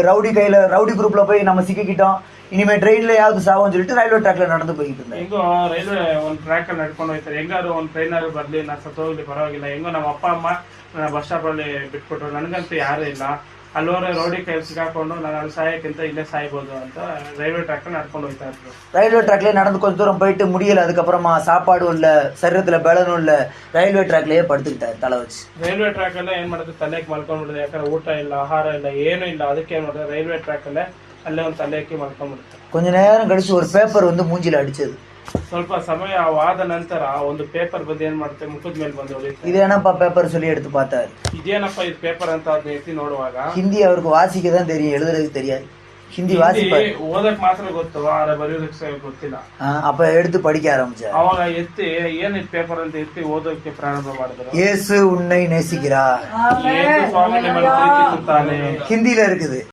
Rowdy குரூப்ல போய் நம்ம சிக்கிக்கிட்டோம், ಇನಿಮೆ ಟ್ರೈನ್ಲೆ ಯಾವ್ದು ಸಾವು ಅಂತ ಹೇಳ್ಬಿಟ್ಟು ರೈಲ್ವೆ ಟ್ರ್ಯಾಕ್ ನಡೆದು ಹೋಗಿದ್ದೆ. ಹೆಂಗೋ ರೈಲ್ವೆ ಒಂದು ಟ್ರ್ಯಾಕ್ ಅಲ್ಲಿ ನಡ್ಕೊಂಡು ಹೋಗ್ತಾರೆ. ಹೆಂಗಾದ್ರು ಒಂದು ಟ್ರೈನರ್ ಬರ್ಲಿ, ನಾ ಸತ್ತೋಗ್ಲಿ ಪರವಾಗಿಲ್ಲ. ಹೆಂಗೋ ನಮ್ಮ ಅಪ್ಪ ಅಮ್ಮ ಬಸ್ ಸ್ಟಾಪ್ ಅಲ್ಲಿ ಬಿಟ್ಬಿಟ್ರು. ನನಗಂತೂ ಯಾರು ಇಲ್ಲ. ಅಲ್ಲೋರೆ ರೋಡಿ ಕೈ ಸಿಗಾಕೊಂಡು ನಾನು ಅಲ್ಲಿ ಸಾಯಕ್ಕಿಂತ ಇಲ್ಲೇ சாய்ಬೋದು ಅಂತ ரயில்வே ட்ராக்ல நடந்து போயிட்டா இருக்கு. ரயில்வே ட்ராக்ல நடந்து கொஞ்ச தூரம் போயிட்டு முடியல. அதுக்கப்புறமா சாப்பாடும் இல்ல, சரீரத்துல பலனும் இல்ல, ரயில்வே ட்ராக்லயே படுத்துக்கிட்டாரு தலை வச்சு. ರೈಲ್ವೆ ಟ್ರ್ಯಾಕ್ ಅಲ್ಲೇ ಏನ್ ಮಾಡುತ್ತೆ, ತಲೆಗೆ ಮಲ್ಕೊಂಡ್ಬಿಡುತ್ತೆ. ಯಾಕಂದ್ರೆ ಊಟ ಇಲ್ಲ, ಆಹಾರ ಇಲ್ಲ, ಏನೂ ಇಲ್ಲ. ಅದಕ್ಕೆ ಏನ್ ಮಾಡುತ್ತೆ, ರೈಲ್ವೆ ಟ್ರ್ಯಾಕ್ ಅಲ್ಲೇ ಅಲ್ಲೇ ಒಂದು ತಲೆಗೆ ಮಲ್ಕೊಂಡ್ಬಿಡುತ್ತೆ. கொஞ்ச நேரம் கழிச்சு ஒரு பேப்பர் வந்து மூஞ்சில அடிச்சது. ಸ್ವಲ್ಪ ಸಮಯವಾದ ನಂತರ ಒಂದು ಪೇಪರ್ ಬಂದು ಏನ್ ಮಾಡುತ್ತೆ, ಮುಖದ ಮೇಲೆ ಬಂದು ಹೊಡೆಯುತ್ತೆ. ಇದೇನಪ್ಪ ಪೇಪರ್ சொல்லி எடுத்து பார்த்தாரு. ಇದೇನಪ್ಪ ಇದು ಪೇಪರ್ ಅಂತ ಅದನ್ನ ಎತ್ತಿ ನೋಡುವಾಗ ಹಿಂದಿ அவருக்கு வாசிக்க தான் தெரியும், எழுதுறதுக்கு தெரியாது. ಹಿಂದಿ ವಾಸಿಪಾರು, ಓದಕ್ ಮಾತ್ರ ಗೊತ್ತು, ಆದ್ರೆ ಬರೆಯೋದಕ್ಕೆ ಗೊತ್ತಿಲ್ಲ. ಅಪ್ಪ எடுத்து படிக்க ஆரம்பிச்சாரு. ಅವಾಗ ಎತ್ತಿ ಏನ್ ಇದು ಪೇಪರ್ ಅಂತ ಎತ್ತಿ ಓದೋಕೆ ಪ್ರಾರಂಭ ಮಾಡಿದ್ರು. ಯೇಸು ಉன்னை நேசிக்கிறார், ಯೇಸು ಸ್ವಾಮಿ ನಿಮ್ಮನ್ನು ಪ್ರೀತಿಸುತ್ತಾನೆ. ಹಿಂದಿல இருக்குது.